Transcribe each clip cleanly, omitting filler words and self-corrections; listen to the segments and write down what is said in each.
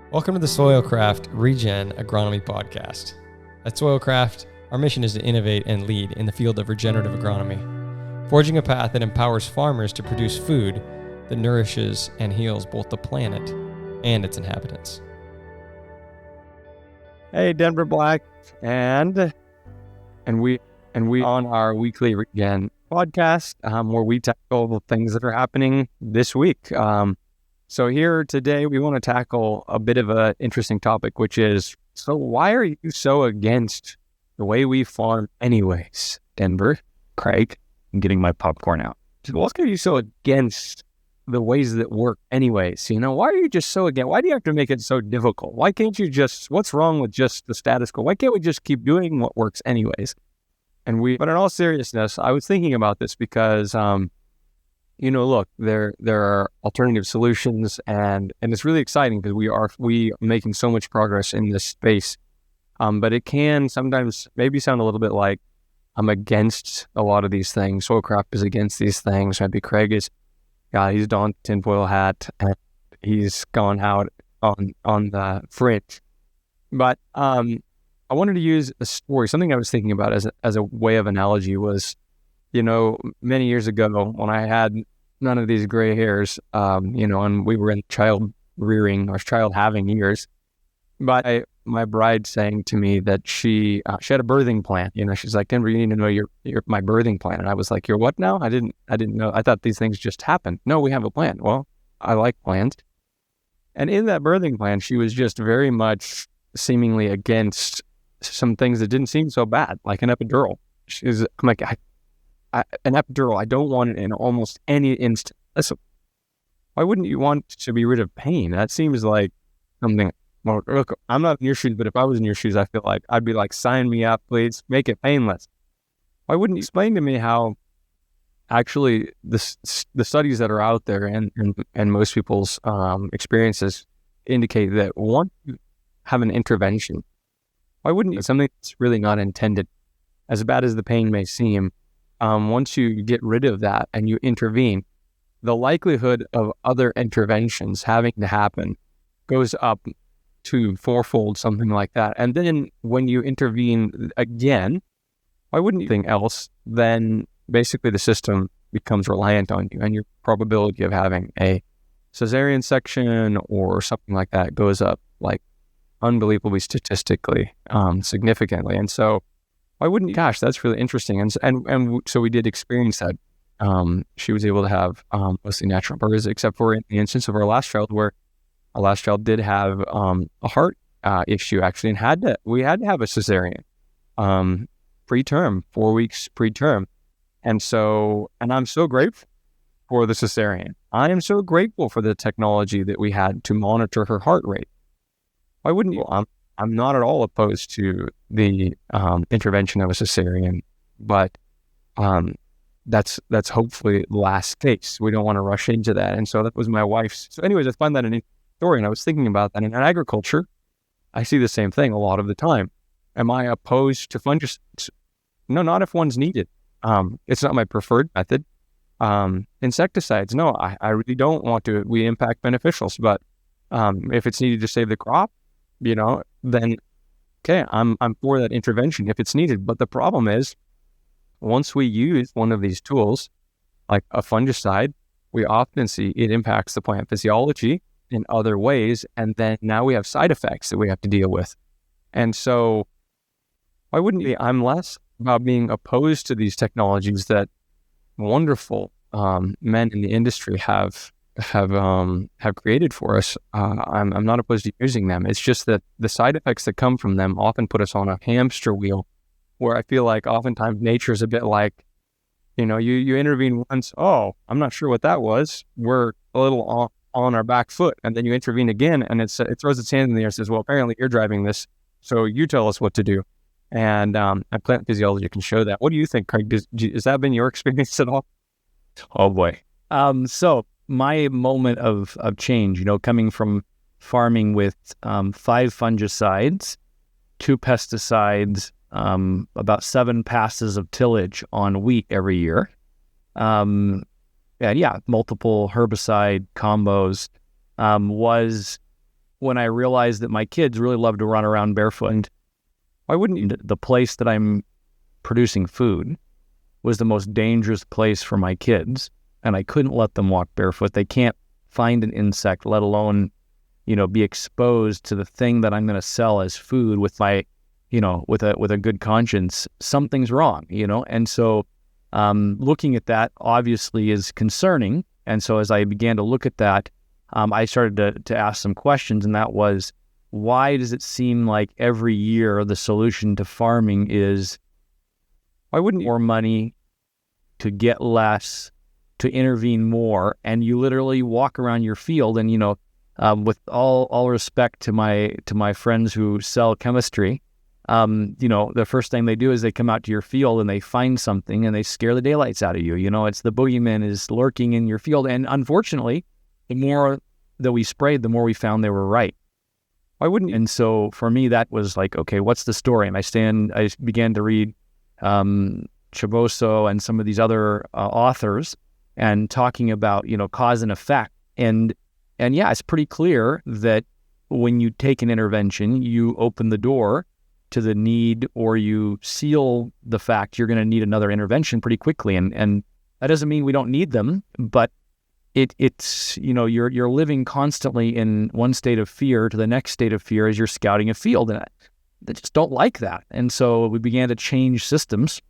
Welcome to the SoilCraft Regen Agronomy Podcast. At SoilCraft, our mission is to innovate and lead in the field of regenerative agronomy, forging a path that empowers farmers to produce food that nourishes and heals both the planet and its inhabitants. Hey, Denver Black, and we on our weekly Regen podcast, where we tackle the things that are happening this week. So here today, we want to tackle a bit of an interesting topic, which is, so why are you so against the way we farm anyways, Denver? Craig, I'm getting my popcorn out. What are you so against the ways that work anyways? You know, why are you just so against? Why do you have to make it so difficult? Why can't you just, what's wrong with just the status quo? Why can't we just keep doing what works anyways? But in all seriousness, I was thinking about this because, look, there are alternative solutions, and it's really exciting because we are making so much progress in this space. But it can sometimes maybe sound a little bit like I'm against a lot of these things. SoilCraft is against these things. Maybe Craig is, he's donned tinfoil hat and he's gone out on the fringe. But I wanted to use a story. Something I was thinking about as a way of analogy was, many years ago when I had none of these gray hairs, and we were in child rearing or child having years, but my bride saying to me that she had a birthing plan. She's like, Denver, you need to know your my birthing plan. And I was like, your what now? I didn't know. I thought these things just happened. No, we have a plan. Well, I like plans. And in that birthing plan, she was just very much seemingly against some things that didn't seem so bad, like an epidural. I'm like, an epidural, I don't want it in almost any instant. Listen, why wouldn't you want to be rid of pain? That seems like something. Well, look, I'm not in your shoes, but if I was in your shoes, I feel like I'd be like, sign me up, please, make it painless. Why wouldn't you explain to me how actually the studies that are out there and most people's experiences indicate that once you have an intervention, why wouldn't you, something that's really not intended, as bad as the pain may seem, once you get rid of that and you intervene, the likelihood of other interventions having to happen goes up to fourfold, something like that. And then when you intervene again, why wouldn't you think else? Then basically the system becomes reliant on you, and your probability of having a cesarean section or something like that goes up like unbelievably statistically significantly. And so why wouldn't you? Gosh, that's really interesting. And so we did experience that. She was able to have mostly natural births, except for in the instance of our last child, where our last child did have a heart issue actually, and we had to have a cesarean preterm, 4 weeks preterm. And I'm so grateful for the cesarean. I am so grateful for the technology that we had to monitor her heart rate. Why wouldn't you? I'm not at all opposed to the intervention of a cesarean, but that's hopefully last case. We don't want to rush into that. And so that was my wife's. So anyways, I find that an interesting story, and I was thinking about that. In agriculture, I see the same thing a lot of the time. Am I opposed to fungicides? No, not if one's needed. It's not my preferred method. Insecticides, no, I really don't want to. We impact beneficials, but if it's needed to save the crop, then okay, I'm for that intervention if it's needed. But the problem is, once we use one of these tools, like a fungicide, we often see it impacts the plant physiology in other ways, and then now we have side effects that we have to deal with. And so why wouldn't you? I'm less about being opposed to these technologies that wonderful men in the industry have created for us. I'm not opposed to using them. It's just that the side effects that come from them often put us on a hamster wheel, where I feel like oftentimes nature is a bit like, you intervene once, oh, I'm not sure what that was. We're a little on our back foot, and then you intervene again, and it throws its hand in the air and says, well, apparently you're driving this, so you tell us what to do. And plant physiology can show that. What do you think, Craig? Has that been your experience at all? Oh boy. So my moment of change, coming from farming with 5 fungicides, 2 pesticides, about 7 passes of tillage on wheat every year, and multiple herbicide combos, was when I realized that my kids really love to run around barefoot. Why wouldn't the place that I'm producing food was the most dangerous place for my kids, and I couldn't let them walk barefoot. They can't find an insect, let alone, be exposed to the thing that I'm going to sell as food with my, with a good conscience. Something's wrong, and so looking at that obviously is concerning. And so as I began to look at that, I started to ask some questions, and that was, why does it seem like every year the solution to farming is, why wouldn't more money to get less, to intervene more? And you literally walk around your field, and with all respect to my friends who sell chemistry, the first thing they do is they come out to your field and they find something and they scare the daylights out of you. It's the boogeyman is lurking in your field. And unfortunately, the more that we sprayed, the more we found they were right. Why wouldn't you? And so for me, that was like, okay, what's the story? And I began to read Chaboso and some of these other authors and talking about, cause and effect. And yeah, it's pretty clear that when you take an intervention, you open the door to the need, or you seal the fact you're going to need another intervention pretty quickly. And that doesn't mean we don't need them, but it's you're living constantly in one state of fear to the next state of fear as you're scouting a field, and they just don't like that. And so we began to change systems.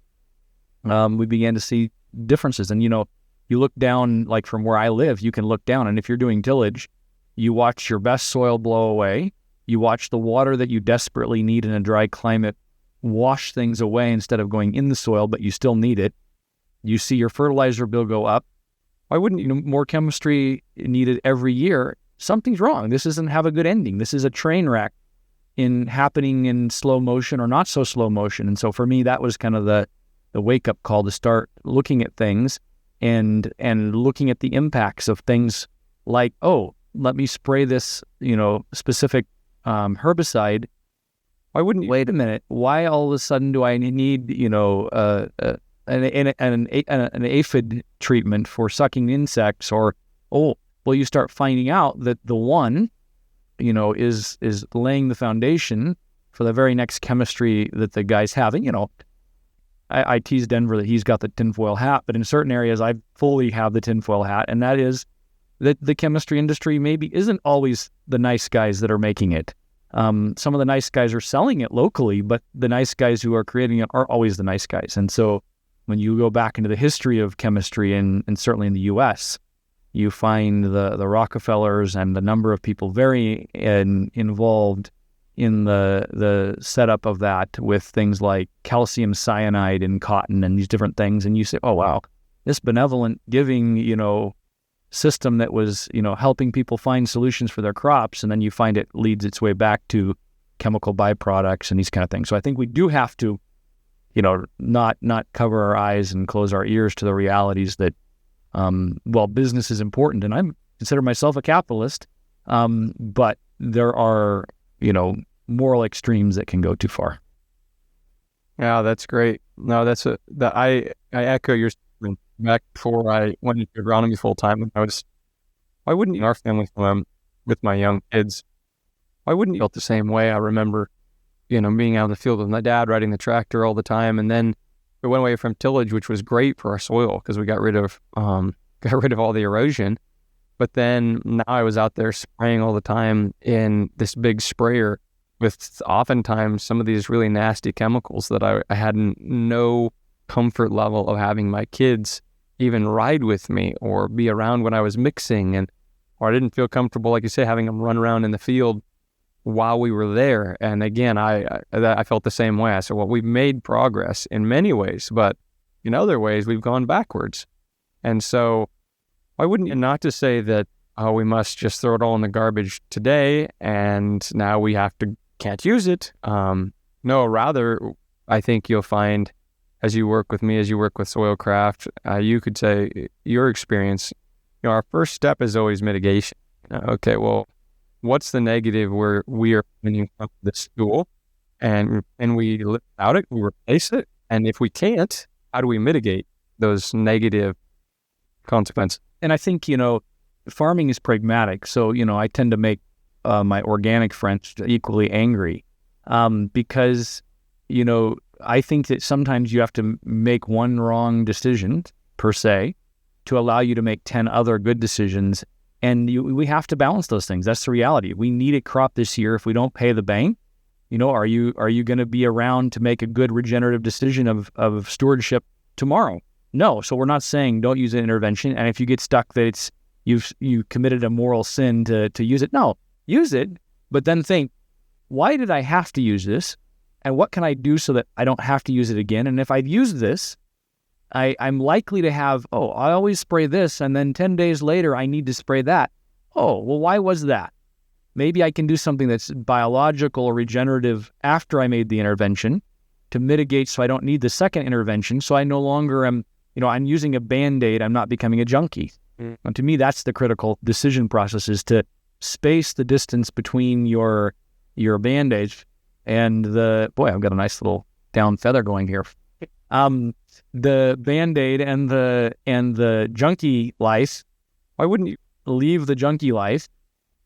We began to see differences, and you look down, like from where I live, you can look down, and if you're doing tillage, you watch your best soil blow away. You watch the water that you desperately need in a dry climate wash things away instead of going in the soil, but you still need it. You see your fertilizer bill go up. Why wouldn't more chemistry needed every year? Something's wrong. This doesn't have a good ending. This is a train wreck happening in slow motion or not so slow motion. And so for me, that was kind of the wake-up call to start looking at things and looking at the impacts of things like, oh, let me spray this, specific herbicide. Why wouldn't you? Wait a minute. Why all of a sudden do I need, an aphid treatment for sucking insects? Or, you start finding out that the one, is laying the foundation for the very next chemistry that the guys have. And, I tease Denver that he's got the tinfoil hat, but in certain areas I fully have the tinfoil hat, and that is that the chemistry industry maybe isn't always the nice guys that are making it. Some of the nice guys are selling it locally, but the nice guys who are creating it aren't always the nice guys. And so when you go back into the history of chemistry, and certainly in the U.S., you find the Rockefellers and the number of people very involved in the setup of that with things like calcium cyanide in cotton and these different things. And you say, oh, wow, this benevolent giving, system that was, helping people find solutions for their crops, and then you find it leads its way back to chemical byproducts and these kind of things. So I think we do have to, not cover our eyes and close our ears to the realities that, business is important, and I consider myself a capitalist, but there are, moral extremes that can go too far. Yeah, that's great. No, I echo your statement. Back before I went into agronomy full time, why wouldn't our family with my young kids, why wouldn't you feel the same way? I remember, being out in the field with my dad, riding the tractor all the time, and then we went away from tillage, which was great for our soil because we got rid of all the erosion. But then now I was out there spraying all the time in this big sprayer with oftentimes some of these really nasty chemicals that I had no comfort level of having my kids even ride with me or be around when I was mixing, or I didn't feel comfortable, like you say, having them run around in the field while we were there. And again, I felt the same way. I said, well, we've made progress in many ways, but in other ways we've gone backwards. And so why wouldn't you, not to say that, we must just throw it all in the garbage today and now we can't use it. No, rather, I think you'll find, as you work with me, as you work with SoilCraft, you could say your experience, our first step is always mitigation. Okay, well, what's the negative where we are coming from this tool, and we live without it, we replace it, and if we can't, how do we mitigate those negative consequences? And I think, farming is pragmatic. So, I tend to make my organic friends equally angry, because, I think that sometimes you have to make one wrong decision per se to allow you to make 10 other good decisions. And we have to balance those things. That's the reality. We need a crop this year. If we don't pay the bank, are you going to be around to make a good regenerative decision of stewardship tomorrow? No. So we're not saying don't use an intervention. And if you get stuck that you committed a moral sin to use it, no, use it. But then think, why did I have to use this? And what can I do so that I don't have to use it again? And if I've used this, I'm likely to have, I always spray this, and then 10 days later, I need to spray that. Oh, well, why was that? Maybe I can do something that's biological or regenerative after I made the intervention to mitigate so I don't need the second intervention, so I no longer am, I'm using a Band-Aid, I'm not becoming a junkie. And to me, that's the critical decision process, is to space the distance between your Band-Aids and I've got a nice little down feather going here. The Band-Aid and the junkie life. Why wouldn't you leave the junkie life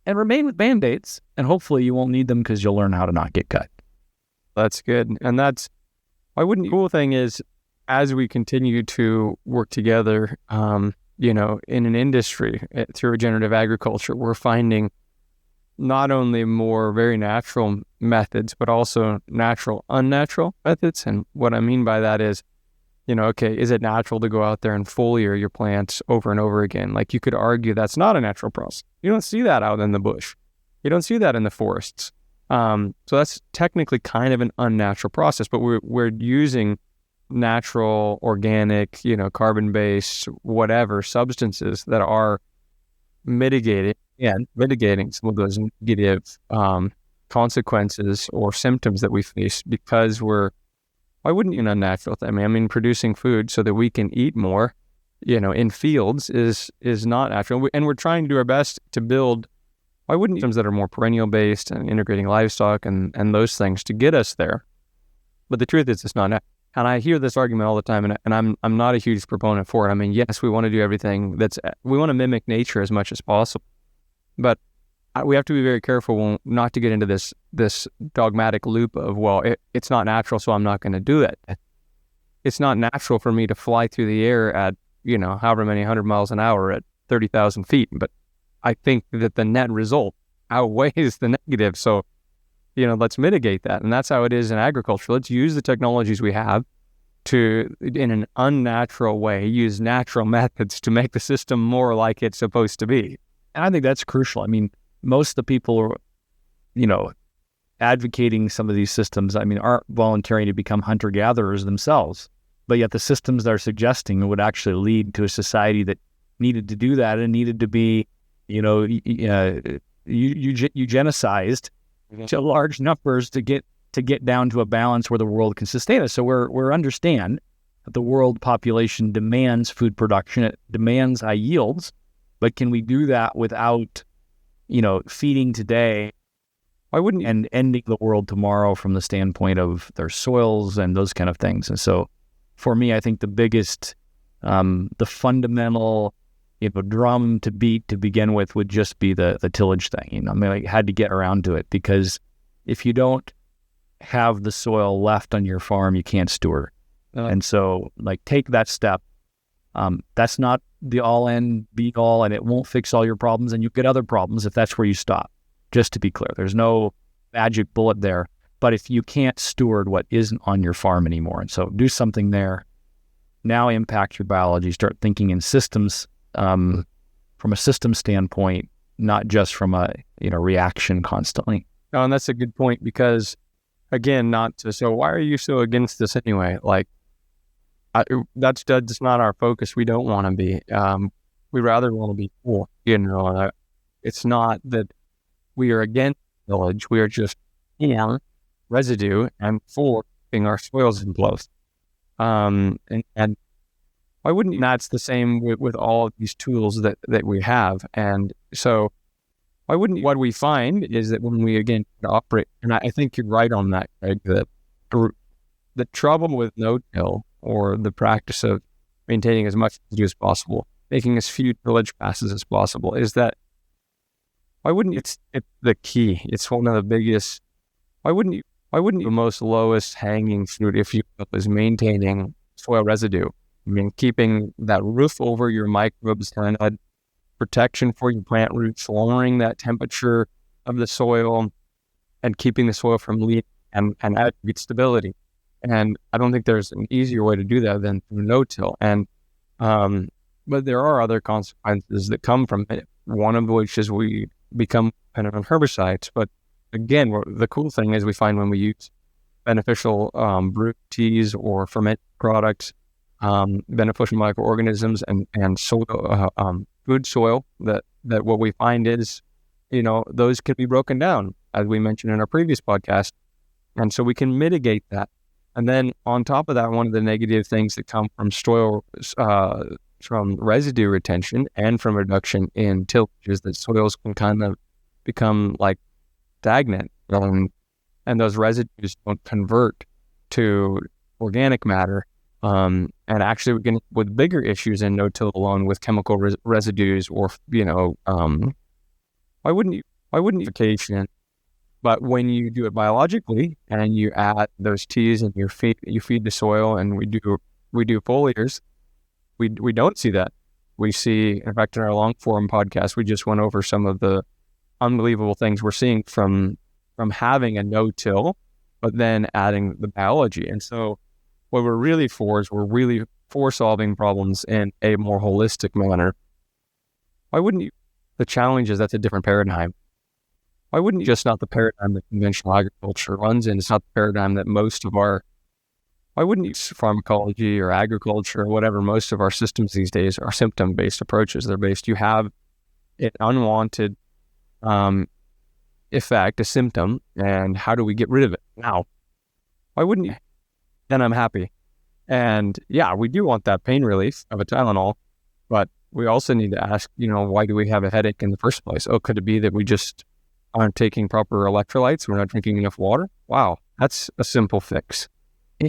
and remain with Band-Aids? And hopefully you won't need them because you'll learn how to not get cut. That's good. And why wouldn't you? The cool thing is, as we continue to work together, in an industry through regenerative agriculture, we're finding not only more very natural methods, but also natural, unnatural methods. And what I mean by that is, is it natural to go out there and foliar your plants over and over again? Like, you could argue that's not a natural process. You don't see that out in the bush. You don't see that in the forests. So that's technically kind of an unnatural process, but we're using natural, organic, carbon-based, whatever substances that are mitigating some of those negative consequences or symptoms that we face, because why wouldn't you unnatural thing? I mean, producing food so that we can eat more, in fields is not natural. And we're trying to do our best to build, why wouldn't systems that are more perennial based and integrating livestock and those things to get us there? But the truth is, it's not natural. And I hear this argument all the time, and I'm not a huge proponent for it. I mean, yes, we want to do everything we want to mimic nature as much as possible, but we have to be very careful not to get into this dogmatic loop of, it's not natural, so I'm not going to do it. It's not natural for me to fly through the air at, however many 100 miles an hour at 30,000 feet. But I think that the net result outweighs the negative. So, let's mitigate that. And that's how it is in agriculture. Let's use the technologies we have to, in an unnatural way, use natural methods to make the system more like it's supposed to be. And I think that's crucial. I mean, most of the people, advocating some of these systems, aren't volunteering to become hunter-gatherers themselves. But yet the systems they're suggesting would actually lead to a society that needed to do that and needed to be, eugenicized to large numbers to get down to a balance where the world can sustain us. So we're understand that the world population demands food production, it demands high yields, but can we do that without, feeding today? Why wouldn't you? And ending the world tomorrow from the standpoint of their soils and those kind of things. And so for me, I think the biggest, the fundamental, drum to beat to begin with would just be the tillage thing. I had to get around to it, because if you don't have the soil left on your farm, you can't steward. And so, take that step. That's not the all-end be-all, and it won't fix all your problems, and you get other problems if that's where you stop. Just to be clear, there's no magic bullet there. But if you can't steward what isn't on your farm anymore, and so do something there, now impact your biology, start thinking in systems, from a system standpoint, not just from a reaction constantly. No, and that's a good point, because again, so why are you so against this anyway? That's not our focus. We don't want to be. We rather want to be for. It's not that we are against tillage. We are just residue and for keeping our soils in place. And why wouldn't you? That's the same with all of these tools that we have. And so why wouldn't you? What we find is that when we again operate, and I think you're right on that, Craig, that the trouble with no-till, or the practice of maintaining as much residue as possible, making as few tillage passes as possible, is that why wouldn't you, it's the key. It's one of the biggest, why wouldn't you, the most lowest hanging fruit, if you will, is maintaining soil residue. I mean, keeping that roof over your microbes and protection for your plant roots, lowering that temperature of the soil and keeping the soil from leaking and aggregate stability. And I don't think there's an easier way to do that than through no-till. And, but there are other consequences that come from it. One of which is we become dependent on herbicides. But again, the cool thing is we find when we use beneficial brew teas or fermented products, beneficial microorganisms and soil, good soil, that what we find is, those can be broken down, as we mentioned in our previous podcast. And so we can mitigate that. And then on top of that, one of the negative things that come from soil, from residue retention and from reduction in tillage is that soils can kind of become like stagnant, and those residues don't convert to organic matter. And actually, we can, with bigger issues in no-till alone, with chemical residues, or why wouldn't you vacation? But when you do it biologically and you add those teas and you feed the soil, and we do foliars, we don't see that. We see, in fact, in our long form podcast, we just went over some of the unbelievable things we're seeing from having a no-till, but then adding the biology. And so what we're really for is we're really for solving problems in a more holistic manner. Why wouldn't you? The challenge is that's a different paradigm. Why wouldn't you just not the paradigm that conventional agriculture runs in? It's not the paradigm that why wouldn't you pharmacology or agriculture or whatever, most of our systems these days are symptom-based approaches. They're based, you have an unwanted effect, a symptom, and how do we get rid of it? Now, why wouldn't you? Then I'm happy. And yeah, we do want that pain relief of a Tylenol, but we also need to ask, why do we have a headache in the first place? Oh, could it be that we just aren't taking proper electrolytes? We're not drinking enough water? Wow, that's a simple fix.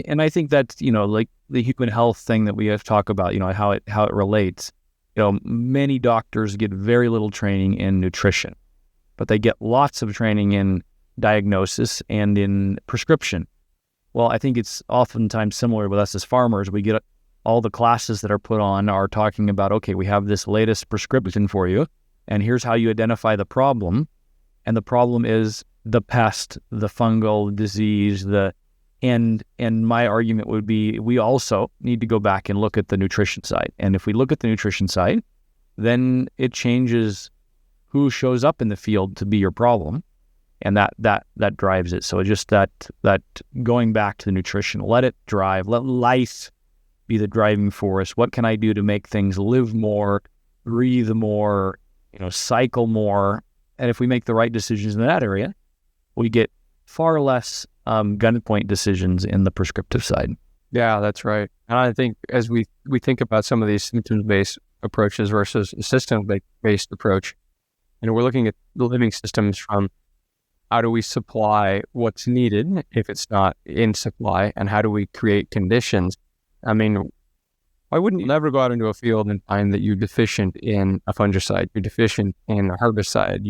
And I think that's, like the human health thing that we have to talk about, how it relates. Many doctors get very little training in nutrition, but they get lots of training in diagnosis and in prescription. Well, I think it's oftentimes similar with us as farmers. We get all the classes that are put on are talking about, okay, we have this latest prescription for you, and here's how you identify the problem. And the problem is the pest, the fungal disease, and my argument would be we also need to go back and look at the nutrition side. And if we look at the nutrition side, then it changes who shows up in the field to be your problem. And that drives it. So just that going back to the nutrition, let it drive, let life be the driving force. What can I do to make things live more, breathe more, cycle more? And if we make the right decisions in that area, we get far less gunpoint decisions in the prescriptive side. Yeah, that's right. And I think as we think about some of these symptoms-based approaches versus a system-based approach, we're looking at the living systems from how do we supply what's needed if it's not in supply, and how do we create conditions? I mean, why wouldn't you never go out into a field and find that you're deficient in a fungicide, you're deficient in a herbicide,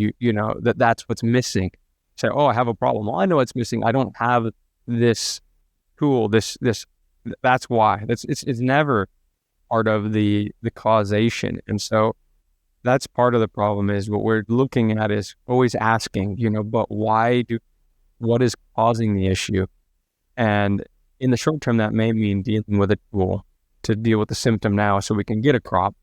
that's what's missing. Say, oh, I have a problem. Well, I know it's missing. I don't have this tool, this, that's why. It's never part of the causation. And so that's part of the problem, is what we're looking at is always asking, but what is causing the issue? And in the short term, that may mean dealing with a tool to deal with the symptom now so we can get a crop.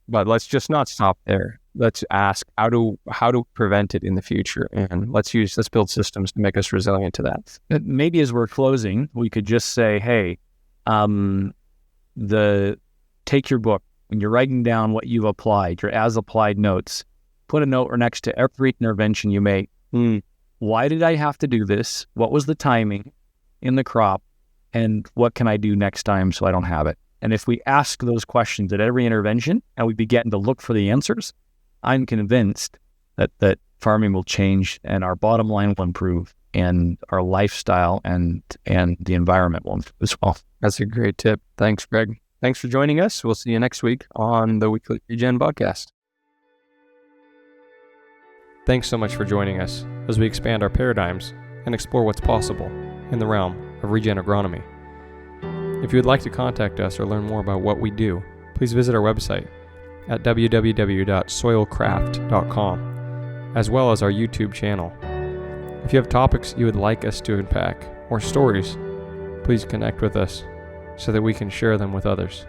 But let's just not stop there. Let's ask, how do we prevent it in the future? And let's build systems to make us resilient to that. Maybe as we're closing, we could just say, hey, take your book, when you're writing down what you've applied, your as applied notes, put a note next to every intervention you make. Why did I have to do this? What was the timing in the crop? And what can I do next time so I don't have it? And if we ask those questions at every intervention and we begin to look for the answers, I'm convinced that farming will change and our bottom line will improve and our lifestyle and the environment will improve as well. That's a great tip. Thanks, Greg. Thanks for joining us. We'll see you next week on the Weekly Regen Podcast. Thanks so much for joining us as we expand our paradigms and explore what's possible in the realm of regen agronomy. If you would like to contact us or learn more about what we do, please visit our website at www.soilcraft.com, as well as our YouTube channel. If you have topics you would like us to unpack or stories, please connect with us so that we can share them with others.